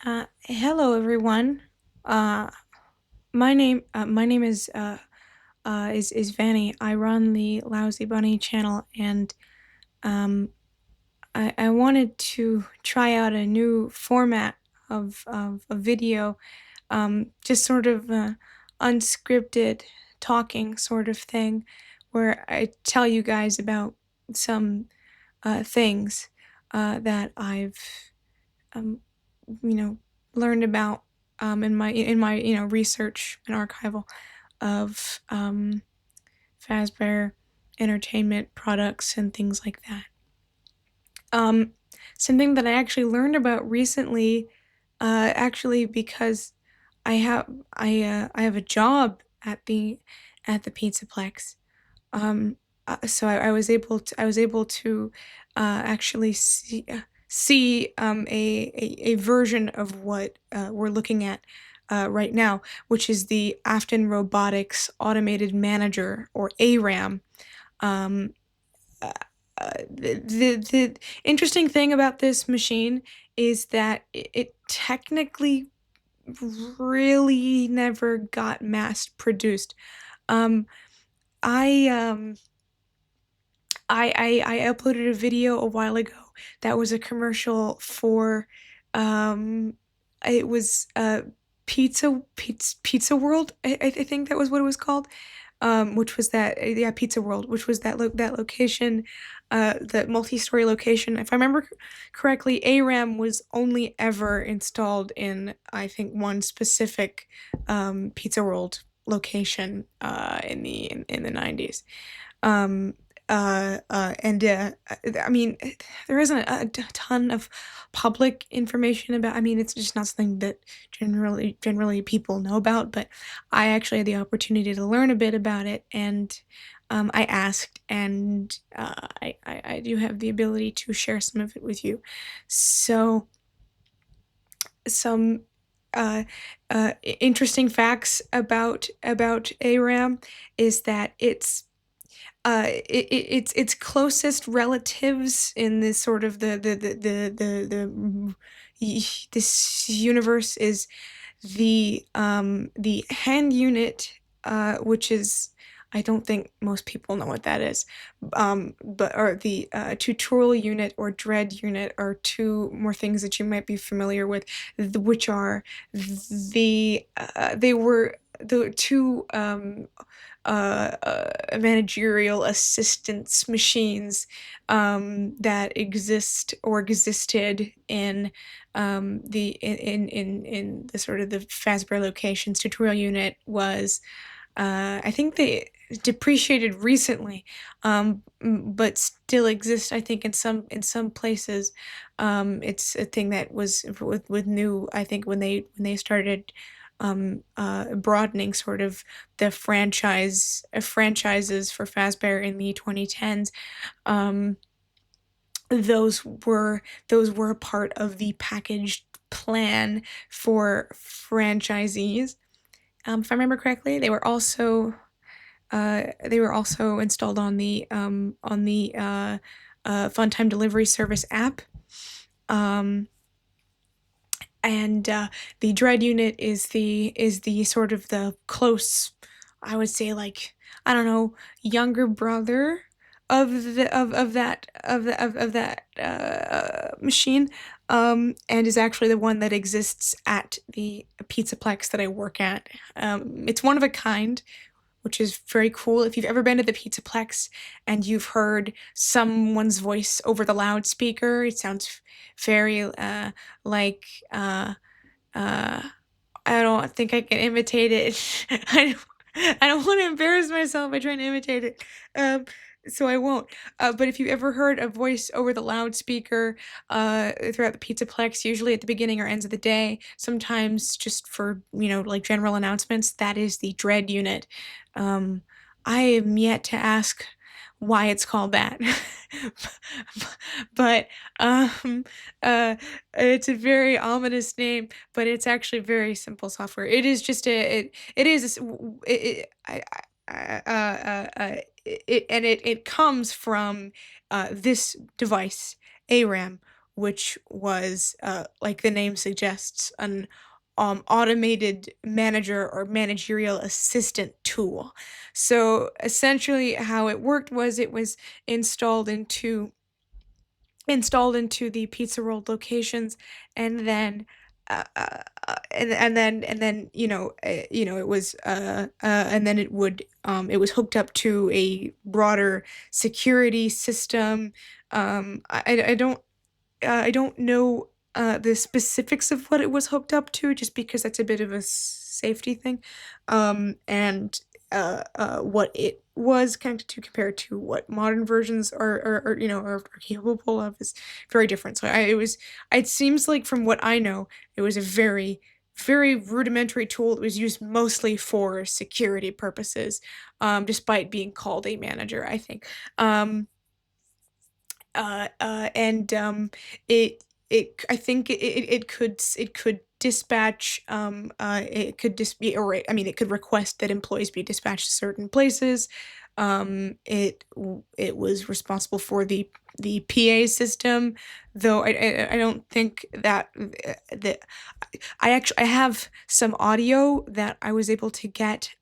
Hello everyone. Uh, my name is Vanny. I run the Lousy Bunny channel, and um, I wanted to try out a new format of a video, just sort of unscripted talking sort of thing, where I tell you guys about some things that I've um, you know, learned about in my research and archival of Fazbear entertainment products and things like that. Um, Something that I actually learned about recently, actually because I have a job at the Pizzaplex. Um, so I was able to actually see a version of what we're looking at right now, which is the Afton Robotics Automated Manager, or ARAM. Um, uh, the interesting thing about this machine is that it technically really never got mass produced. Um, I um I uploaded a video a while ago that was a commercial for um it was Pizza World. I think that was what it was called. Which was that yeah, Pizza World, which was that location, the multi-story location. If I remember correctly, ARAM was only ever installed in, I think, one specific Pizza World location in the 90s. Um, I mean, there isn't a ton of public information about. I mean, it's just not something that generally people know about. But I actually had the opportunity to learn a bit about it, and I asked, and I do have the ability to share some of it with you. So some interesting facts about ARAM is that its closest relatives in this sort of this universe is the hand unit, which is, I don't think most people know what that is, but or the tutorial unit or dread unit are two more things that you might be familiar with, which are they were the two managerial assistance machines that exist or existed in in the sort of the Fazbear locations. Tutorial unit was, I think they depreciated recently, but still exist. I think in some places. It's a thing that was with new. I think when they started broadening sort of the franchises for Fazbear in the 2010s. Um, those were a part of the packaged plan for franchisees. If I remember correctly, they were also installed on the Fun Time Delivery Service app. Um, and the dread unit is the sort of the close, I would say, like, I don't know, younger brother of that machine, and is actually the one that exists at the Pizzaplex that I work at. It's one of a kind, which is very cool. If you've ever been to the Pizzaplex and you've heard someone's voice over the loudspeaker, it sounds very like uh, I don't think I can imitate it. I don't want to embarrass myself by trying to imitate it. Um, so I won't. But if you ever heard a voice over the loudspeaker throughout the Pizzaplex, usually at the beginning or ends of the day, sometimes just for, like general announcements, that is the dread unit. Um, I am yet to ask why it's called that. But uh, it's a very ominous name, but it's actually very simple software. It is just it is it and it comes from this device, ARAM, which was, like the name suggests, an automated manager or managerial assistant tool. So essentially, how it worked was it was installed into the Pizza World locations, and then it was and then it was hooked up to a broader security system. I don't know the specifics of what it was hooked up to, just because that's a bit of a safety thing, and what it was connected to compared to what modern versions are capable of is very different. So it seems like, from what I know, it was a very, very rudimentary tool. It was used mostly for security purposes, despite being called a manager, I think. And I think it could dispatch, it could just be, or I mean, it could request that employees be dispatched to certain places. It was responsible for the PA system, though I don't think that I have some audio that I was able to get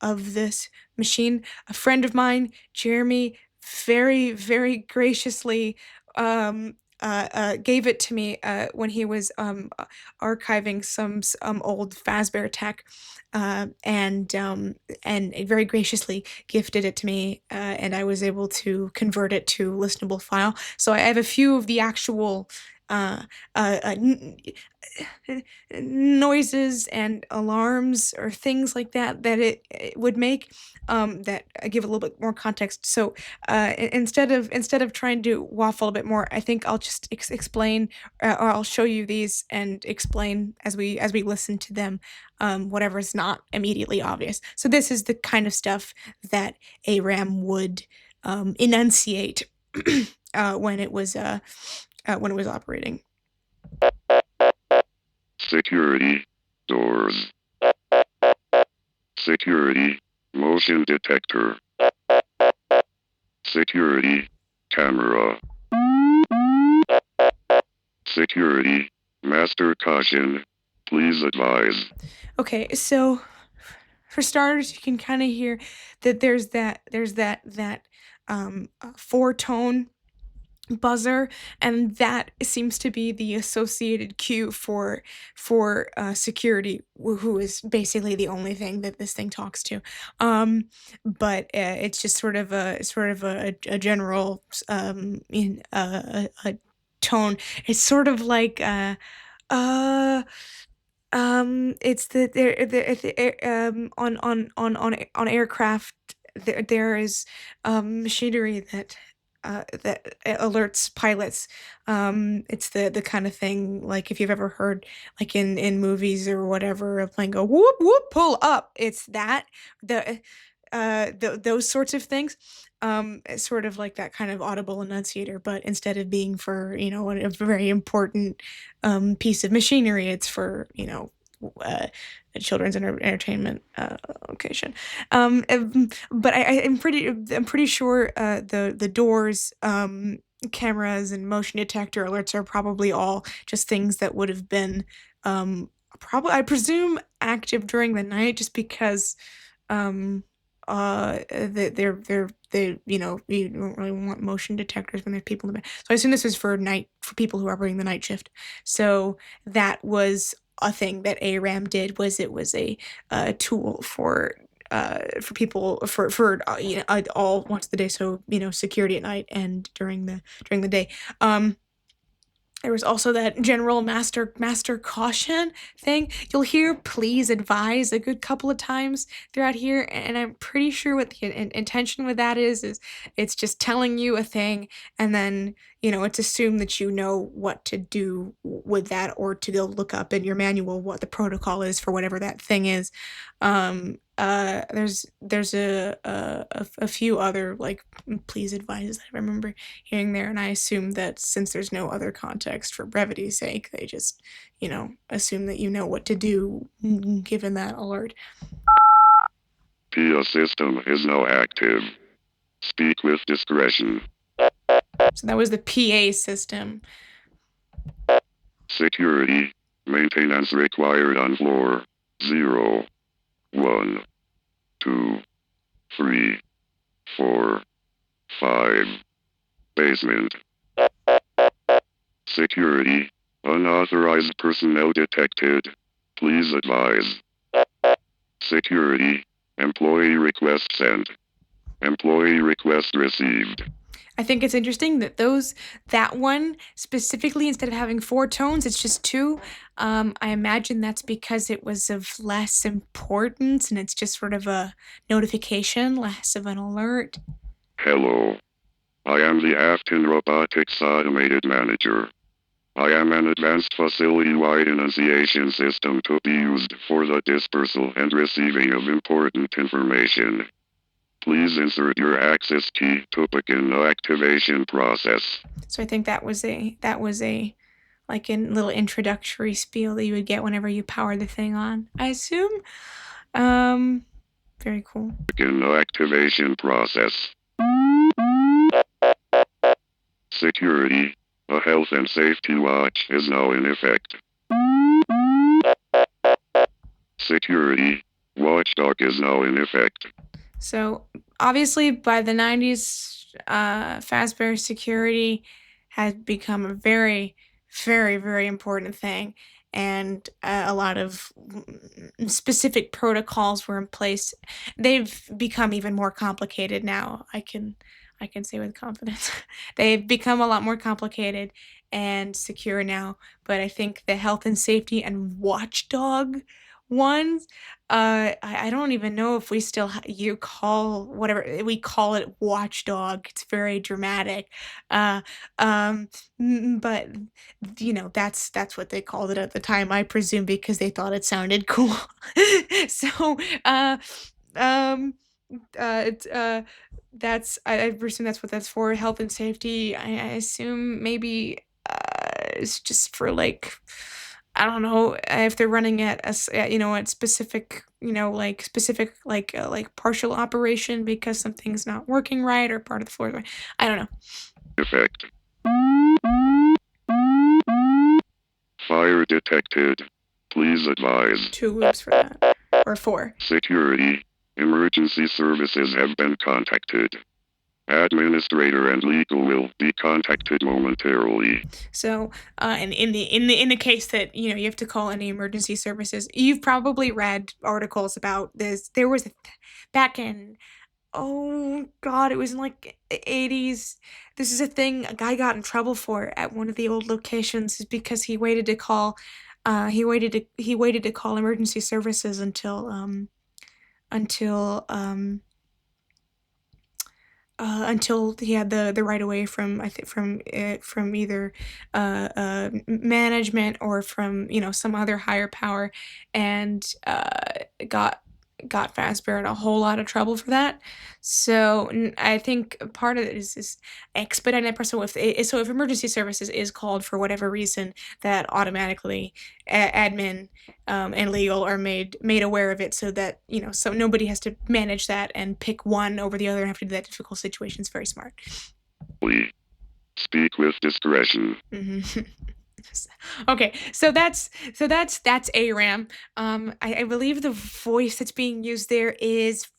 of this machine. A friend of mine, Jeremy, very, very graciously gave it to me when he was archiving some old Fazbear tech, and very graciously gifted it to me, and I was able to convert it to listenable file. So I have a few of the actual uh, uh, uh, n- noises and alarms or things like that that it would make, that give a little bit more context. So instead of trying to waffle a bit more, I think I'll just explain, or I'll show you these and explain as we listen to them, whatever is not immediately obvious. So this is the kind of stuff that ARAM would enunciate when it was operating. Security. Doors. Security. Motion detector. Security. Camera. Security. Master caution. Please advise. Okay, so for starters, you can kind of hear that there's that four tone buzzer, and that seems to be the associated cue for security, who is basically the only thing that this thing talks to. But it's just a general in a tone. It's sort of like uh it's on aircraft. There is machinery that alerts pilots. It's the kind of thing, like, if you've ever heard, like, in movies or whatever, a plane go whoop whoop, pull up. It's that, the those sorts of things. It's sort of like that kind of audible enunciator, but instead of being for, a very important piece of machinery, it's for, uh, a children's entertainment location. But I'm pretty sure the doors, cameras, and motion detector alerts are probably all just things that would have been, probably, I presume, active during the night, just because you don't really want motion detectors when there's people in the bed. So I assume this is for people who are working the night shift. So that was a thing that ARAM did, was it was a tool for people, all once the day. So, security at night and during the day. There was also that general master caution thing. You'll hear "please advise" a good couple of times throughout here, and I'm pretty sure what the intention with that is it's just telling you a thing, and then, it's assumed that you know what to do with that, or to go look up in your manual what the protocol is for whatever that thing is. There's a few other, like, "please advise" that I remember hearing there, and I assume that since there's no other context, for brevity's sake, they just, assume that you know what to do given that alert. PA system is now active. Speak with discretion. So that was the PA system. Security. Maintenance required on floor 0, 1, 2, 3, 4, 5. Basement. Security. Unauthorized personnel detected. Please advise. Security. Employee request sent. Employee request received. I think it's interesting that that one specifically, instead of having 4 tones, it's just 2. I imagine that's because it was of less importance and it's just sort of a notification, less of an alert. Hello. I am the Afton Robotics Automated Manager. I am an advanced facility-wide enunciation system to be used for the dispersal and receiving of important information. Please insert your access key to begin the activation process. So I think that was a like a little introductory spiel that you would get whenever you power the thing on, I assume. Very cool. Begin the activation process. Security. A health and safety watch is now in effect. Security. Watchdog is now in effect. So obviously, by the 90s, Fazbear security had become a very, very, very important thing, and a lot of specific protocols were in place. They've become even more complicated now. I can say with confidence, they've become a lot more complicated and secure now. But I think the health and safety and watchdog ones, I don't even know if we still you call whatever we call it watchdog. It's very dramatic. Uh, but that's what they called it at the time, I presume, because they thought it sounded cool. So, um, it's that's I presume that's what that's for, health and safety. I assume maybe it's just for like I don't know if they're running at at specific like specific like partial operation because something's not working right or part of the floor. I don't know. Effect. Fire detected. Please advise. 2 loops for that or 4. Security. Emergency services have been contacted. Administrator and legal will be contacted momentarily. So, and in the case that you have to call any emergency services, you've probably read articles about this. There was back in oh god, it was in like the 80s. This is a thing a guy got in trouble for at one of the old locations is because he waited to call. He waited to call emergency services until until he had the right of way from I think from either management or from some other higher power, and got Fazbear in a whole lot of trouble for that. So I think part of it is expediting that person with so if emergency services is called for whatever reason, that automatically admin and legal are made aware of it so that so nobody has to manage that and pick one over the other and have to do that difficult situation. It's very smart. Speak with discretion. Okay, so that's ARAM. I believe the voice that's being used there is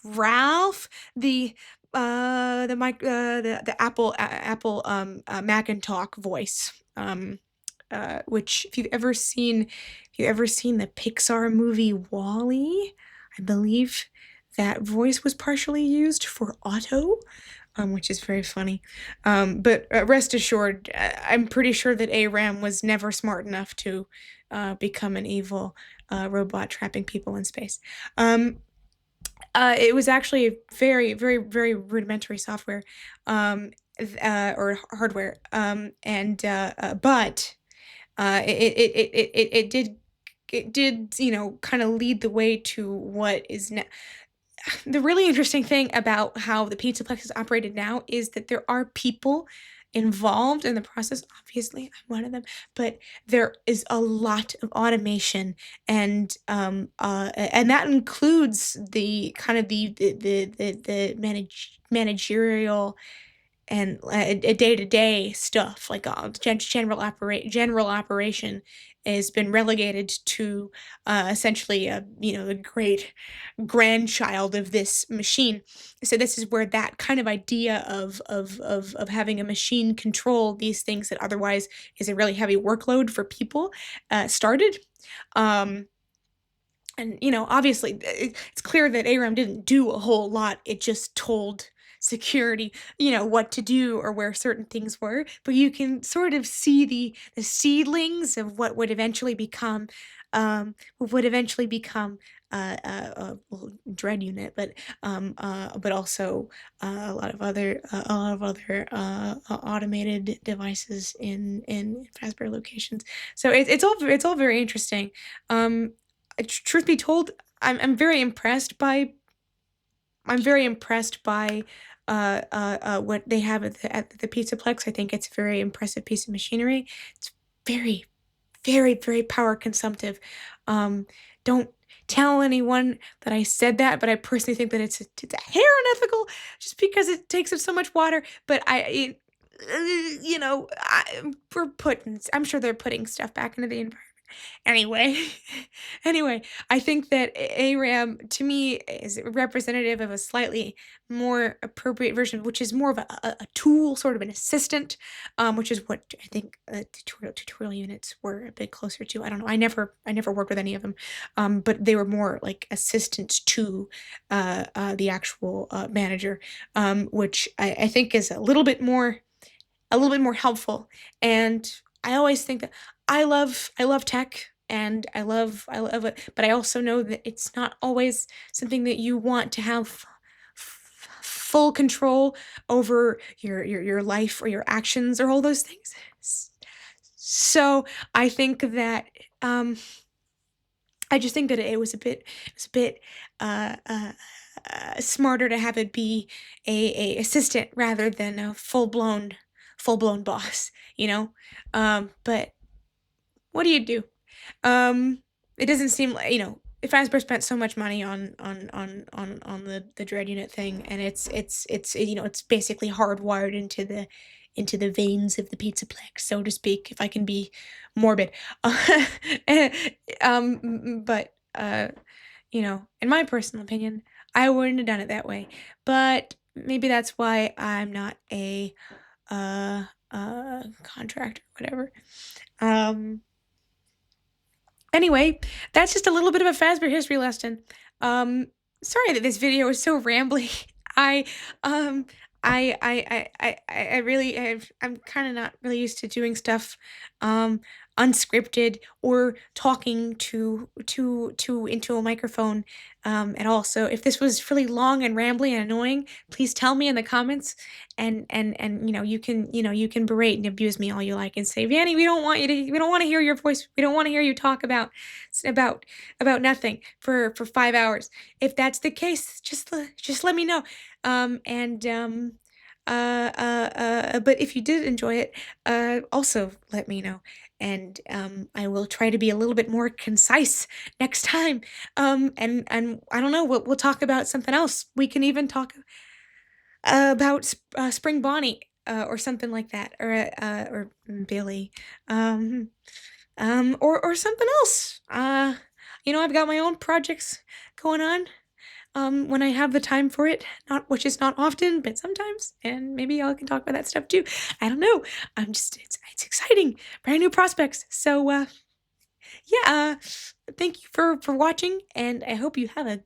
Ralph, the Apple Macintalk voice. Which if you've ever seen the Pixar movie Wall-E, I believe that voice was partially used for Otto, which is very funny. But rest assured, I'm pretty sure that ARAM was never smart enough to become an evil robot trapping people in space. It was actually a very, very, very rudimentary software or hardware, and but it did kind of lead the way to what is now. The really interesting thing about how the Pizzaplex is operated now is that there are people involved in the process. Obviously, I'm one of them, but there is a lot of automation, and that includes the kind of the managerial day-to-day stuff, like general operation, has been relegated to essentially the great grandchild of this machine. So this is where that kind of idea of having a machine control these things that otherwise is a really heavy workload for people started. Um, and obviously it's clear that ARAM didn't do a whole lot. It just told security what to do or where certain things were, but you can sort of see the seedlings of what would eventually become well, dread unit, but also a lot of other automated devices in Fazbear locations. So it's all very interesting. um Truth be told, I'm very impressed by what they have at the Pizzaplex. I think it's a very impressive piece of machinery. It's very, very, very power consumptive. Don't tell anyone that I said that, but I personally think that it's a hair unethical just because it takes up so much water. But I'm sure they're putting stuff back into the environment. Anyway, anyway, I think that ARAM to me is representative of a slightly more appropriate version, which is more of a tool, sort of an assistant, which is what I think tutorial units were a bit closer to. I don't know. I never worked with any of them, but they were more like assistants to the actual manager, which I think is a little bit more helpful. And I always think that I love tech, and I love it, but I also know that it's not always something that you want to have full control over your life or your actions or all those things. So I think that I just think that it was a bit smarter to have it be a assistant rather than a full blown boss, you know. But what do you do? It doesn't seem like, if Fazbear spent so much money on the dread unit thing, and it's basically hardwired into the veins of the Pizzaplex, so to speak, if I can be morbid. But in my personal opinion, I wouldn't have done it that way. But maybe that's why I'm not a contractor, whatever. Um, Anyway, that's just a little bit of a Fazbear history lesson. Um, Sorry that this video is so rambly. I um I really I'm kind of not really used to doing stuff um unscripted or talking to into a microphone at all. So if this was really long and rambly and annoying, please tell me in the comments, and you can berate and abuse me all you like and say, Vanny, we don't want to hear your voice. We don't want to hear you talk about about nothing for 5 hours. If that's the case, just let me know. And but if you did enjoy it, also let me know, and I will try to be a little bit more concise next time. And I don't know, we'll talk about something else. We can even talk about Spring Bonnie, or something like that, or Billy, um, or something else. I've got my own projects going on. When I have the time for it, not which is not often, but sometimes, and maybe y'all can talk about that stuff too. I don't know. It's exciting, brand new prospects. So yeah, thank you for watching, and I hope you have a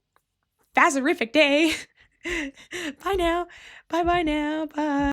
phaserific day. Bye now. Bye now. Bye.